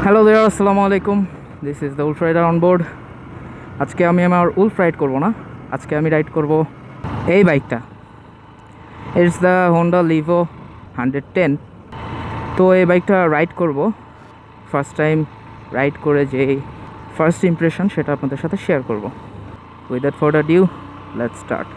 Hello there, আসসালামু আলাইকুম। This is the wolf rider on board. আজকে আমি আমার উলফ রাইড করব না, আজকে আমি রাইড করব এই বাইকটা। It's the Honda Livo 110। তো এই বাইকটা রাইড করব, ফার্স্ট টাইম রাইড করে যে ফার্স্ট ইমপ্রেশন সেটা আপনাদের সাথে শেয়ার করব। Without further due, let's start.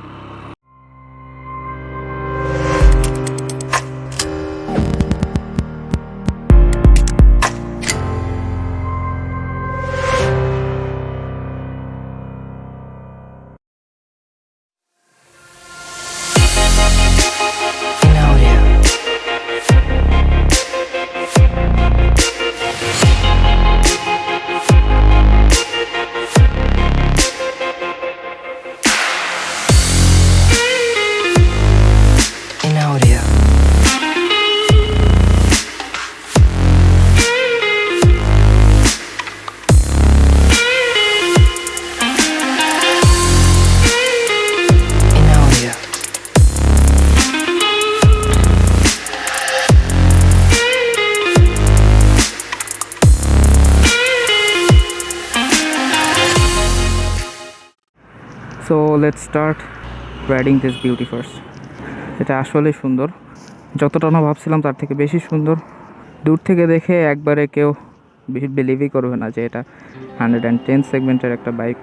So let's start riding this beauty first. এটা আসলে সুন্দর, যতটা না ভাবছিলাম তার থেকে বেশি সুন্দর। দূর থেকে দেখে একবারে কেউ বিলিভই করবে না যে এটা 110 সেগমেন্টের একটা বাইক।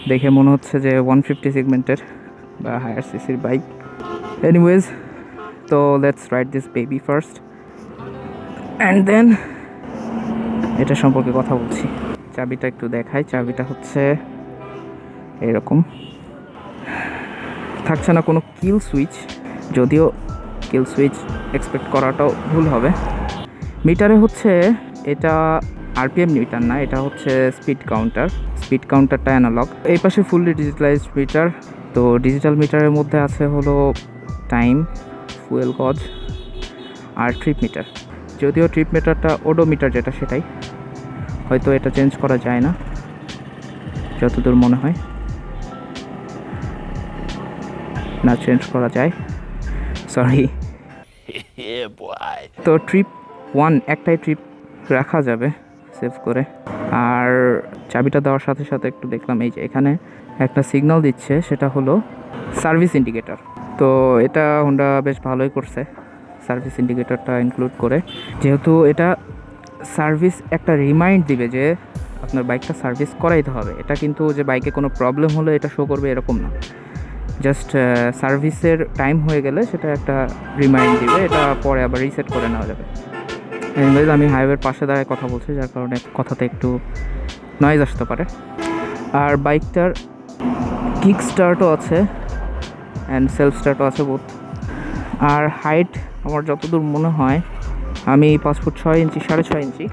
দেখে মনে হচ্ছে যে 150 সেগমেন্টের বা হায়ার সিসির বাইক। এনিওয়েজ, তো let's ride this baby first and then এটা সম্পর্কে কথা বলছি। চাবিটা একটু দেখাই। চাবিটা হচ্ছে এরকম, থাকছে না কোনো কিল সুইচ, যদিও কিল সুইচ এক্সপেক্ট করাটাও ভুল হবে। মিটারে হচ্ছে এটা আরপিএম মিটার না, এটা হচ্ছে স্পিড কাউন্টার। স্পিড কাউন্টারটা অ্যানালগ। এই পাশে ফুললি ডিজিটালাইজড মিটার। তো ডিজিটাল মিটারের মধ্যে আছে হলো টাইম, ফুয়েল গজ আর ট্রিপ মিটার। যদিও ট্রিপ মিটারটা ওডোমিটার যেটা সেটাই, হয়তো এটা চেঞ্জ করা যায় না যতদূর মনে হয়। না, চেঞ্জ করা যায়, সরি। তো ট্রিপ 1 একটাই ট্রিপ রাখা যাবে সেভ করে। আর চাবিটা দেওয়ার সাথে সাথে একটু দেখলাম এই যে এখানে একটা সিগন্যাল দিচ্ছে, সেটা হলো সার্ভিস ইন্ডিকেটর। তো এটা হোন্ডা বেশ ভালোই করছে সার্ভিস ইন্ডিকেটরটা ইনক্লুড করে, যেহেতু এটা সার্ভিস একটা রিমাইন্ড দিবে যে আপনার বাইকটা সার্ভিস করাইতে হবে। এটা কিন্তু যে বাইকে কোনো প্রবলেম হলে এটা শো করবে এরকম না, জাস্ট সার্ভিসের টাইম হয়ে গেলে সেটা একটা রিমাইন্ড দিবে, এটা পরে আবার রিসেট করে নেওয়া যাবে। এনিওয়েজ, আমি হাইওয়ের পাশে দাঁড়ায় কথা বলছি, যার কারণে কথাতে একটু নয়েজ আসতে পারে। আর বাইকটার কিক স্টার্টও আছে অ্যান্ড সেলফ স্টার্টও আছে বোথ। আর হাইট আমার যতদূর মনে হয়, আমি 5 ফুট 6 ইঞ্চি, 6.5 ইঞ্চি,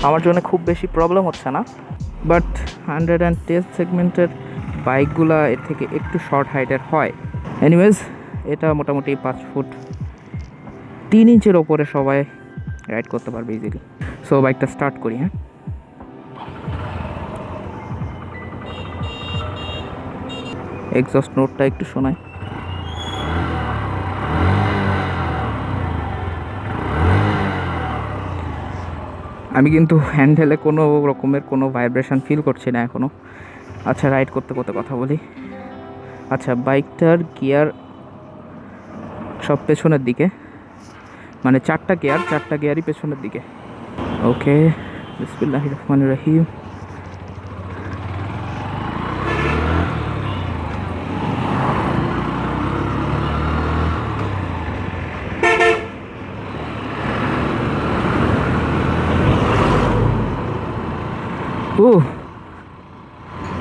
আমার জন্য খুব বেশি প্রবলেম হচ্ছে না। বাট 110 সেগমেন্টের বাইকগুলা এর থেকে একটু শর্ট হাইটের হয়। এনিওয়েজ, এটা মোটামুটি 5 ফুট 3 ইঞ্চের ওপরে সবাই রাইড করতে পারবে ইজিলি। সো বাইকটা স্টার্ট করি। হ্যাঁ, এক্সস্ট নোটটা একটু শোনাই। আমি কিন্তু হ্যান্ডেলে কোনো রকমের কোনো ভাইব্রেশন ফিল করছি না এখনও। আচ্ছা, রাইড করতে করতে কথা বলি। আচ্ছা, বাইকটার গিয়ার সব পেছনের দিকে, মানে 4টা গিয়ারই পেছনের দিকে। ওকে, বিসমিল্লাহির রহমানির রহিম।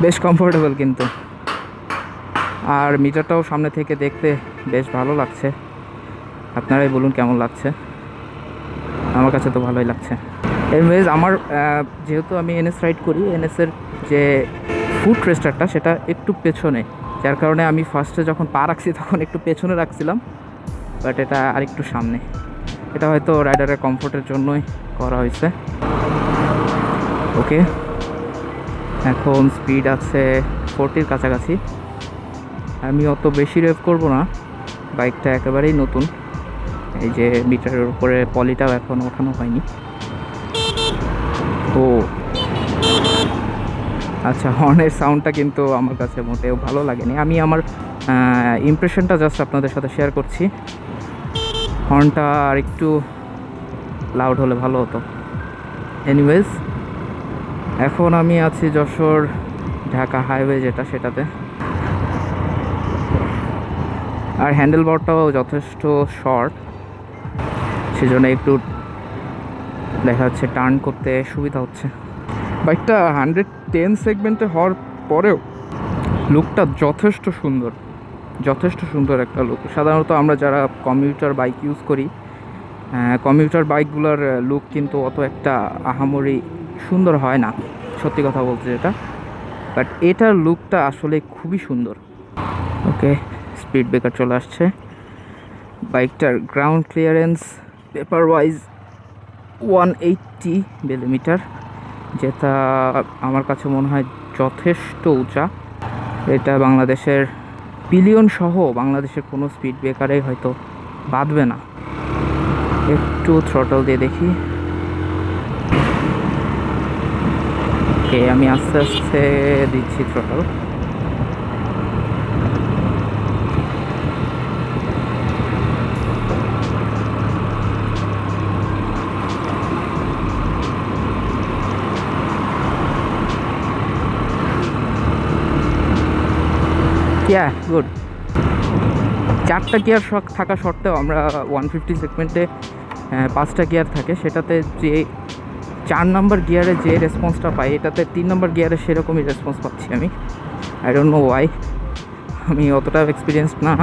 বেশ কমফোর্টেবল কিন্তু, আর মিটারটাও সামনে থেকে দেখতে বেশ ভালো লাগছে। আপনারাই বলুন কেমন লাগছে। আমার কাছে তো ভালোই লাগছে। এনিওয়েজ, আমার যেহেতু আমি এনএস রাইড করি, এনএসের যে ফুট রেস্টারটা সেটা একটু পেছনে, যার কারণে আমি ফার্স্টে যখন পা রাখছি তখন একটু পেছনে রাখছিলাম, বাট এটা আরেকটু সামনে। এটা হয়তো রাইডারের কমফোর্টের জন্যই করা হয়েছে। ওকে, এখন স্পিড আছে 40-র কাছাকাছি। আমি অত বেশি রেভ করব না, বাইকটা একেবারেই নতুন। এই যে মিটারের উপরে পলিটাও এখন ওঠানো হয়নি। ও আচ্ছা, হর্নের সাউন্ডটা কিন্তু আমার কাছে মোটেও ভালো লাগেনি। আমি আমার ইমপ্রেশনটা জাস্ট আপনাদের সাথে শেয়ার করছি। হর্নটা আর একটু লাউড হলে ভালো হতো। এনিওয়েজ, এখন আমি আছি যশোর ঢাকা হাইওয়ে যেটা, সেটাতে। আর হ্যান্ডেল বারটাও যথেষ্ট শর্ট, সেজন্য একটু দেখা যাচ্ছে টার্ন করতে সুবিধা হচ্ছে। বাইকটা 110 সেগমেন্টে হওয়ার পরেও লুকটা যথেষ্ট সুন্দর, যথেষ্ট সুন্দর একটা লুক। সাধারণত আমরা যারা কমিউটার বাইক ইউজ করি, কমিউটার বাইকগুলোর লুক কিন্তু অত একটা আহামরি সুন্দর হয় না, সত্যি কথা বলতে যেটা। বাট এটার লুকটা আসলে খুবই সুন্দর। ওকে, স্পিড ব্রেকার চলে আসছে। বাইকটার ground clearance paper wise 180 millimetre, যেটা আমার কাছে মনে হয় যথেষ্ট উঁচা। এটা বাংলাদেশের পিলিয়ন সহ বাংলাদেশের কোনো স্পিড ব্রেকারেই হয়তো বাঁধবে না। একটু থ্রটল দিয়ে দেখি। ওকে, আমি আস্তে আস্তে দিচ্ছি থ্রটল। গুড। 4টা গিয়ার থাকা সত্ত্বেও আমরা 150 সেগমেন্টে 5টা গিয়ার থাকে, সেটাতে যে 4 নম্বর গিয়ারে যে রেসপন্সটা পাই, এটাতে 3 নম্বর গিয়ারে সেরকমই রেসপন্স পাচ্ছি আমি। আই ডোন্ট নো ওয়াই, আমি অতটা এক্সপিরিয়েন্সড না।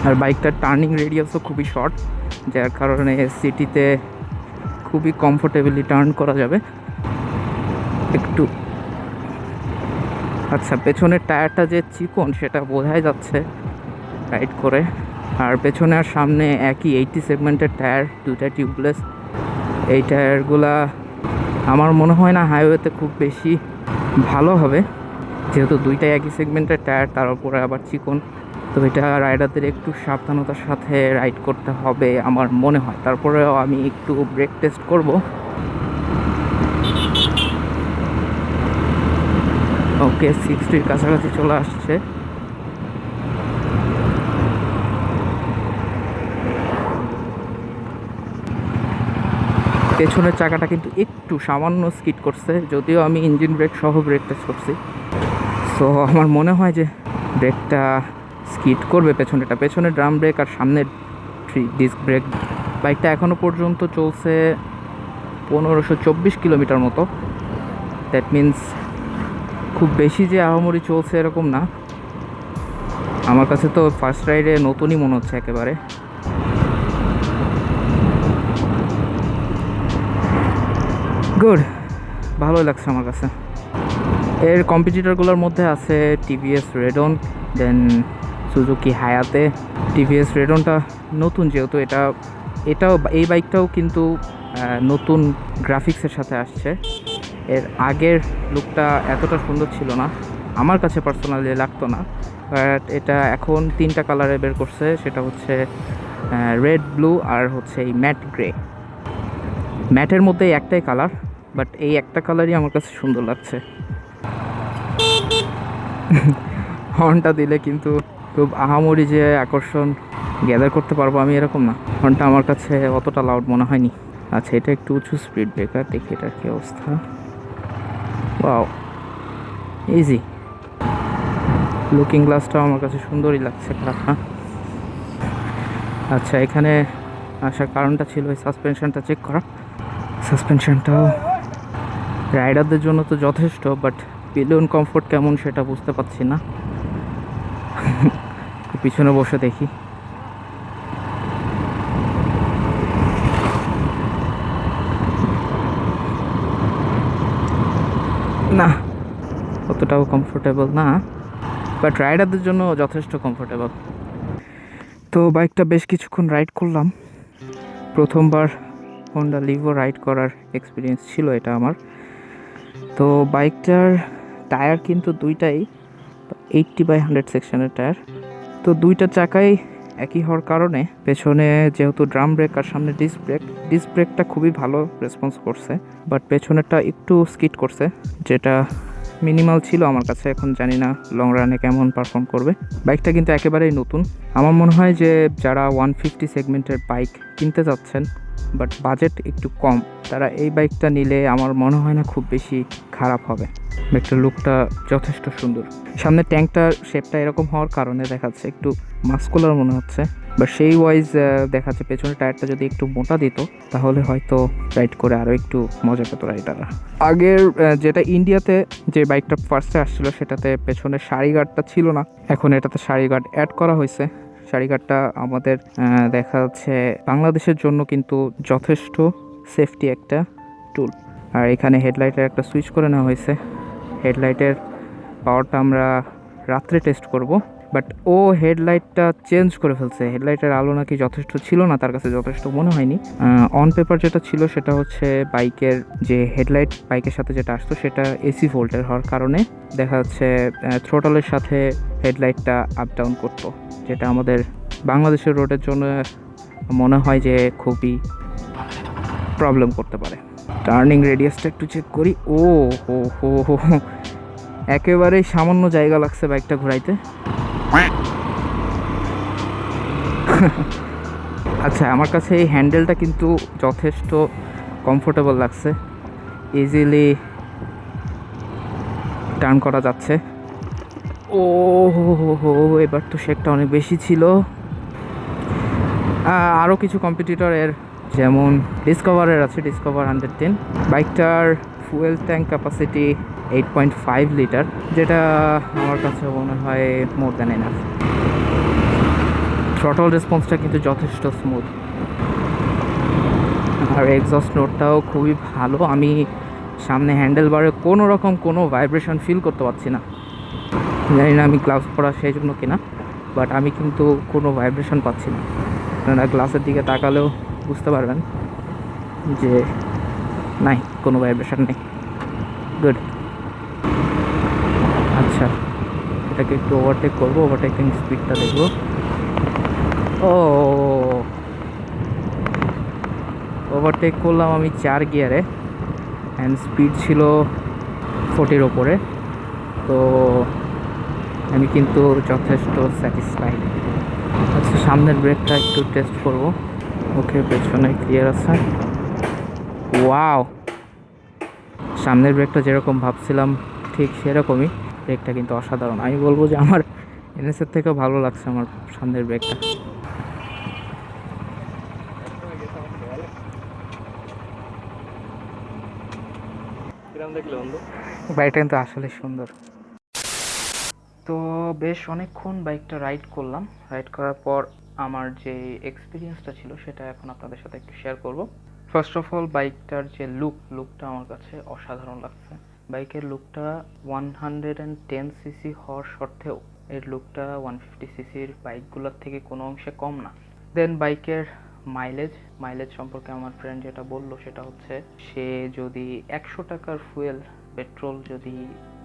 আর বাইকটার টার্নিং রেডিয়াসও খুবই শর্ট, যার কারণে সিটিতে খুবই কমফোর্টেবলি টার্ন করা যাবে। একটু আচ্ছা, পেছনের টায়ারটা যে চিকন সেটা বোঝাই যাচ্ছে রাইড করে। আর পেছনে আর সামনে একই 80 সেগমেন্টের টায়ার, 2টা টিউবলেস। এই টায়ারগুলা আমার মনে হয় না হাইওয়েতে খুব বেশি ভালো হবে, যেহেতু 2টাই একই সেগমেন্টের টায়ার, তার উপরে আবার চিকন। তো এটা রাইডারদের একটু সাবধানতার সাথে রাইড করতে হবে আমার মনে হয়। তারপরেও আমি একটু ব্রেক টেস্ট করব। ওকে, 60-র কাছাকাছি চলে আসছে। পেছনের চাকাটা কিন্তু একটু সামান্য স্কিড করছে, যদিও আমি ইঞ্জিন ব্রেক সহ ব্রেক টেস্ট করছি। সো আমার মনে হয় যে ব্রেকটা স্কিড করবে পেছনের ড্রাম ব্রেক আর সামনের ডিস্ক ব্রেক। বাইকটা এখনও পর্যন্ত চলছে 1524 কিলোমিটার মতো। দ্যাট মিন্স খুব বেশি যে আহামরি চলছে এরকম না। আমার কাছে তো ফার্স্ট রাইডে নতুনই মনে হচ্ছে একেবারে। গুড, ভালোই লাগছে আমার কাছে। এর কম্পিটিটরগুলোর মধ্যে আছে টিভিএস রেডন, দেন সুজুকি হায়াতে। টিভিএস রেডনটা নতুন, যেহেতু এটাও এই বাইকটাও কিন্তু নতুন গ্রাফিক্সের সাথে আসছে। এর আগের লুকটা এতটা সুন্দর ছিল না, আমার কাছে পার্সোনালি লাগতো না। বাট এটা এখন 3টা কালারে বের করছে, সেটা হচ্ছে রেড, ব্লু আর হচ্ছে এই ম্যাট গ্রে। ম্যাটের মধ্যে একটাই কালার, বাট এই একটা কালারই আমার কাছে সুন্দর লাগছে। হর্নটা দিলে কিন্তু খুব আহামরি যে আকর্ষণ গ্যাদার করতে পারবো আমি এরকম না। হর্নটা আমার কাছে অতটা লাউড মনে হয়নি। আচ্ছা, এটা একটু উঁচু স্পিড ব্রেকার, দেখি এটার কি অবস্থা। Wow, easy. লুকিং গ্লাসটাও আমার কাছে সুন্দরই লাগছে রাখা। আচ্ছা, এখানে আসার কারণটা ছিল ওই সাসপেনশনটা চেক করা। সাসপেনশনটাও রাইডারদের জন্য তো যথেষ্ট, বাট পিলিয়ন কমফোর্ট কেমন সেটা বুঝতে পারছি না। পিছনে বসে দেখি। না, অতটাও কমফোর্টেবল না, বাট রাইডারদের জন্য যথেষ্ট কমফোর্টেবল। তো বাইকটা বেশ কিছুক্ষণ রাইড করলাম। প্রথমবার হন্ডা লিভো রাইড করার এক্সপিরিয়েন্স ছিল এটা আমার। তো বাইকটার টায়ার কিন্তু 2টাই 80/100 সেকশনের টায়ার। তো 2টা চাকাই একই হওয়ার কারণে পেছনে যেহেতু ড্রাম ব্রেক আর সামনে ডিস্ক ব্রেকটা খুবই ভালো রেসপন্স করছে, বাট পেছনেরটা একটু স্কিড করছে, যেটা মিনিমাল ছিল আমার কাছে। এখন জানি না লং রানে কেমন পারফর্ম করবে। বাইকটা কিন্তু একেবারেই নতুন। আমার মনে হয় যে যারা 150 সেগমেন্টের বাইক কিনতে যাচ্ছেন বাট বাজেট একটু কম, তারা এই বাইকটা নিলে আমার মনে হয় না খুব বেশি খারাপ হবে। বাইকটার লুকটা যথেষ্ট সুন্দর। সামনে ট্যাঙ্কটার শেপটা এরকম হওয়ার কারণে দেখাচ্ছে একটু মাস্কুলার মনে হচ্ছে, বা সেই ওয়াইজ দেখাচ্ছে পেছনের টায়ারটা যদি একটু মোটা দিত তাহলে হয়তো রাইড করে আরও একটু মজা পেত রাইডাররা। আগের যেটা ইন্ডিয়াতে যে বাইকটা ফার্স্টে আসছিল সেটাতে পেছনের সারি গার্ডটা ছিল না, এখন এটাতে সারি গার্ড অ্যাড করা হয়েছে। সারি গার্ডটা আমাদের দেখা যাচ্ছে বাংলাদেশের জন্য কিন্তু যথেষ্ট সেফটি একটা টুল। আর এখানে হেডলাইটের একটা সুইচ করে নেওয়া হয়েছে। হেডলাইটের পাওয়ারটা আমরা রাত্রে টেস্ট করব, বাট ও হেডলাইটটা চেঞ্জ করে ফেলছে। হেডলাইটের আলো নাকি যথেষ্ট ছিল না, তার কাছে যথেষ্ট মনে হয়নি। অন পেপার যেটা ছিল সেটা হচ্ছে বাইকের যে হেডলাইট বাইকের সাথে যেটা আসতো সেটা এসি ভোল্টের হওয়ার কারণে দেখা যাচ্ছে থ্রোটলের সাথে হেডলাইটটা আপ ডাউন করতো, যেটা আমাদের বাংলাদেশের রোডের জন্য মনে হয় যে খুবই প্রবলেম করতে পারে। টার্নিং রেডিয়াসটা একটু চেক করি। ও হো হো হো, একেবারেই সামান্য জায়গা লাগছে বাইকটা ঘোরাইতে। আচ্ছা, আমার কাছে এই হ্যান্ডেলটা কিন্তু যথেষ্ট কমফোর্টেবল লাগছে, ইজিলি টার্ন করা যাচ্ছে। ও হো, এবার তো শেকটা অনেক বেশি ছিল। আরও কিছু কম্পিটিটর এর যেমন ডিসকভারের আছে, ডিসকভার 110। বাইকটার ফুয়েল ট্যাঙ্ক ক্যাপাসিটি 8.5 লিটার, যেটা আমার কাছে মনে হয় মোর দ্যান এনাফ। থ্রটল রেসপন্সটা কিন্তু যথেষ্ট স্মুথ, আর এক্সস্ট নোটটাও খুবই ভালো। আমি সামনে হ্যান্ডেল বারে কোনো রকম কোনো ভাইব্রেশন ফিল করতে পারছি না। জানি না আমি গ্লাভস পরা সেই জন্য কিনা, বাট আমি কিন্তু কোনো ভাইব্রেশন পাচ্ছি না। আপনারা গ্লাসের দিকে তাকালেও বুঝতে পারবেন যে নাই, কোনো ভাইব্রেশন নেই। গুড। আচ্ছা, এটাকে একটু ওভারটেক করবো, ওভারটেকিং স্পিডটা দেখবো। ও ওভারটেক করলাম আমি 4 গিয়ারে, অ্যান্ড স্পিড ছিল 40-র ওপরে। তো আমি কিন্তু যথেষ্ট স্যাটিসফাইড। আচ্ছা, সামনের ব্রেকটা একটু টেস্ট করব। ওকে, পেছনে ক্লিয়ার আছে। ওয়াও, সামনের ব্রেকটা যেরকম ভাবছিলাম ঠিক সেরকমই। ব্রেকটা কিন্তু অসাধারণ। আমি বলবো যে আমার এনএসের থেকেও ভালো লাগছে আমার সামনের ব্রেকটা। বাইকটা কিন্তু আসলে সুন্দর। তো বেশ অনেকক্ষণ বাইকটা রাইড করলাম। রাইড করার পর আমার যে এক্সপিরিয়েন্সটা ছিল সেটা এখন আপনাদের সাথে একটু শেয়ার করব। ফার্স্ট অফ অল, বাইকটার যে লুকটা আমার কাছে অসাধারণ লাগছে। বাইকের লুকটা 110 সিসি হওয়ার সত্ত্বেও এর লুকটা 150 সিসির বাইকগুলোর থেকে কোনো অংশে কম না। দেন বাইকের মাইলেজ সম্পর্কে আমার ফ্রেন্ড যেটা বললো সেটা হচ্ছে, সে যদি 100 টাকার ফুয়েল পেট্রোল যদি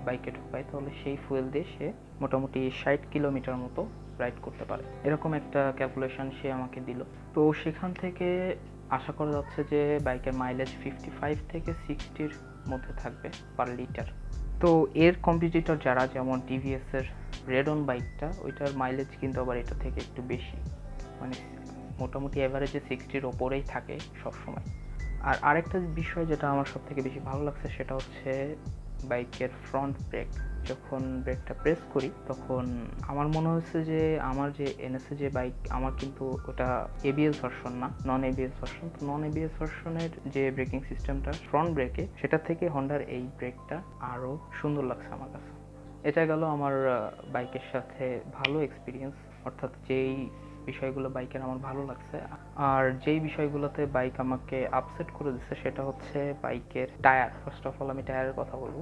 বাইকে ঢোকায় তাহলে সেই ফুয়েল দিয়ে সে মোটামুটি 60 কিলোমিটার মতো রাইড করতে পারে। এরকম একটা ক্যালকুলেশন সে আমাকে দিল। তো সেখান থেকে আশা করা যাচ্ছে যে বাইকের মাইলেজ 55 থেকে 60-র মধ্যে থাকবে পার লিটার। তো এর কম্পিটিটর যারা, যেমন টিভিএস এর রেডন বাইকটা, ওইটার মাইলেজ কিন্তু আবার এটা থেকে একটু বেশি, মানে মোটামুটি অ্যাভারেজে 60-র ওপরেই থাকে সবসময়। আর আরেকটা বিষয় যেটা আমার সব থেকে বেশি ভালো লাগছে সেটা হচ্ছে বাইকের ফ্রন্ট ব্রেক। যখন ব্রেকটা প্রেস করি তখন আমার মনে হচ্ছে যে আমার যে এনএসএ যে বাইক, আমার কিন্তু ওটা এবিএস ভার্সন না, নন এবিএস ভার্সন। তো নন এবিএস ভার্সনের যে ব্রেকিং সিস্টেমটা ফ্রন্ট ব্রেকে, সেটা থেকে হন্ডার এই ব্রেকটা আরও সুন্দর লাগছে আমার কাছে। এটা গেল আমার বাইকের সাথে ভালো এক্সপিরিয়েন্স, অর্থাৎ যেই বিষয়গুলো বাইকের আমার ভালো লাগছে। আর যেই বিষয়গুলোতে বাইক আমাকে আপসেট করে দিচ্ছে সেটা হচ্ছে বাইকের টায়ার। ফার্স্ট অফ অল আমি টায়ারের কথা বলবো।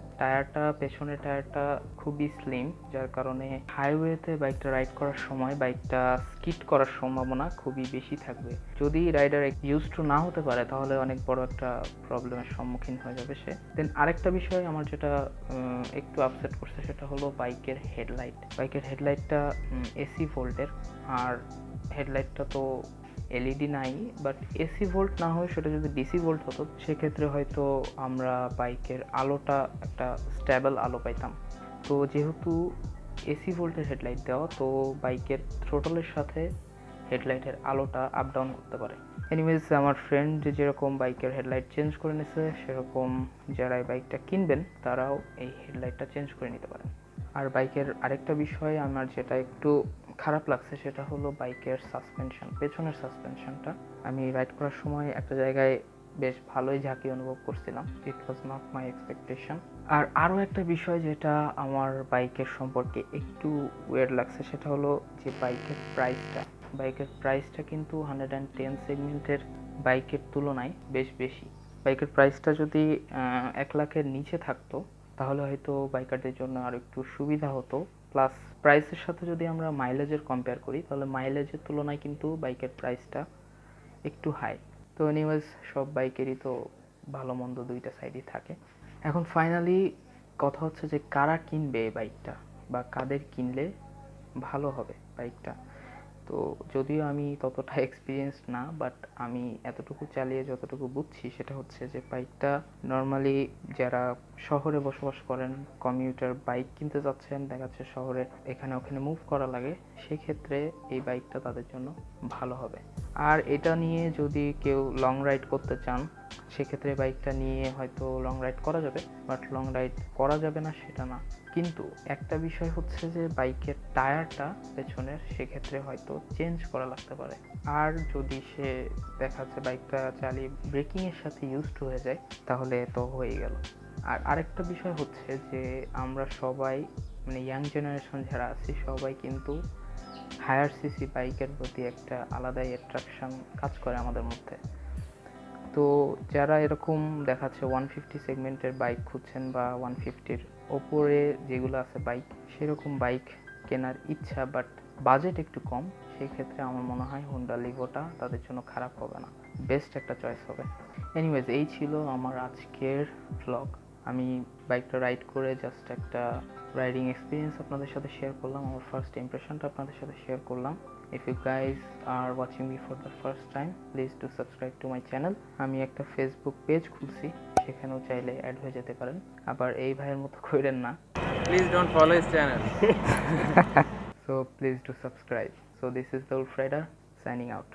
পেছনের টায়ারটা খুবই স্লিম, যার কারণে হাইওয়েতে বাইকটা রাইড করার সময় বাইকটা স্কিড করার সম্ভাবনা খুবই বেশি থাকবে। যদি রাইডার ইউজ টু না হতে পারে তাহলে অনেক বড় একটা প্রবলেমের সম্মুখীন হয়ে যাবে সে। দেন আরেকটা বিষয় আমার যেটা একটু আপসেট করছে সেটা হলো বাইকের হেডলাইটটা এসি ভোল্টের, আর হেডলাইটটা তো এলইডি নাই, বাট এসি ভোল্ট না হয় সেটা যদি ডিসি ভোল্ট হতো সেক্ষেত্রে হয়তো আমরা বাইকের আলোটা একটা স্টেবল আলো পাইতাম। তো যেহেতু এসি ভোল্টের হেডলাইট দেওয়া, তো বাইকের থ্রোটলের সাথে হেডলাইটের আলোটা আপ ডাউন করতে পারে। এনিওয়েজ, আমার ফ্রেন্ড যেরকম বাইকের হেডলাইট চেঞ্জ করে নিছে, সেরকম যারা এই বাইকটা কিনবেন তারাও এই হেডলাইটটা চেঞ্জ করে নিতে পারেন। আর বাইকের আরেকটা বিষয় আমার যেটা একটু খারাপ লাগছে সেটা হলো বাইকের সাসপেনশন, পেছনের সাসপেনশনটা। আমি রাইড করার সময় একটা জায়গায় বেশ ভালোই ঝাঁকি অনুভব করছিলাম। ইট ওয়াজ নট মাই এক্সপেকটেশন। আর আরও একটা বিষয় যেটা আমার বাইকের সম্পর্কে একটু ওয়েয়ার্ড লাগছে সেটা হলো যে বাইকের প্রাইসটা কিন্তু 110 সেগমেন্টের বাইকের তুলনায় বেশ বেশি। বাইকের প্রাইসটা যদি 1 লাখের নিচে থাকতো তাহলে হয়তো বাইকারদের জন্য আর একটু সুবিধা হতো। প্লাস প্রাইসের সাথে যদি আমরা মাইলেজের কম্পেয়ার করি তাহলে মাইলেজের তুলনায় কিন্তু বাইকের প্রাইসটা একটু হাই। তো এনিওয়েজ, সব বাইকেরই তো ভালো মন্দ দুইটা সাইডই থাকে। এখন ফাইনালি কথা হচ্ছে যে কারা কিনবে এই বাইকটা বা কাদের কিনলে ভালো হবে বাইকটা। তো যদিও আমি ততটা এক্সপিরিয়েন্স না, বাট আমি এতটুকু চালিয়ে যতটুকু বুঝছি সেটা হচ্ছে যে বাইকটা নর্মালি যারা শহরে বসবাস করেন, কমিউটার বাইক কিনতে যাচ্ছেন, দেখা যাচ্ছে শহরে এখানে ওখানে মুভ করা লাগে, সেক্ষেত্রে এই বাইকটা তাদের জন্য ভালো হবে। আর এটা নিয়ে যদি কেউ লং রাইড করতে চান সেক্ষেত্রে বাইকটা নিয়ে হয়তো লং রাইড করা যাবে, বাট লং রাইড করা যাবে না সেটা না। কিন্তু একটা বিষয় হচ্ছে যে বাইকের টায়ারটা পেছনের সেক্ষেত্রে হয়তো চেঞ্জ করা লাগতে পারে। আর যদি সে দেখা যাচ্ছে বাইকটা চালিয়ে ব্রেকিংয়ের সাথে ইউজড হয়ে যায় তাহলে তো হয়ে গেল। আর আরেকটা বিষয় হচ্ছে যে আমরা সবাই মানে ইয়াং জেনারেশন যারা আছি সবাই কিন্তু হায়ার সিসি বাইকের প্রতি একটা আলাদাই অ্যাট্রাকশন কাজ করে আমাদের মধ্যে। তো যারা এরকম দেখাচ্ছে 150 সেগমেন্টের বাইক খুঁজছেন বা 150-র ওপরে যেগুলো আছে বাইক, সেরকম বাইক কেনার ইচ্ছা বাট বাজেট একটু কম, সেই ক্ষেত্রে আমার মনে হয় হোন্ডা লিভোটা তাদের জন্য খারাপ হবে না, বেস্ট একটা চয়েস হবে। এনিওয়েজ, এই ছিল আমার আজকের ভ্লগ। আমি বাইকটা রাইড করে জাস্ট একটা রাইডিং এক্সপিরিয়েন্স আপনাদের সাথে শেয়ার করলাম, আমার ফার্স্ট ইমপ্রেশনটা আপনাদের সাথে শেয়ার করলাম। If you guys are watching me for the first time, please do subscribe to my channel. আমি একটা ফেসবুক পেজ খুলছি, সেখানেও চাইলে অ্যাড হয়ে যেতে পারেন। আবার এই ভাইয়ের মতো কইরেন না, Please don't follow his channel. so please do subscribe. So this is the Ulf Rider signing out.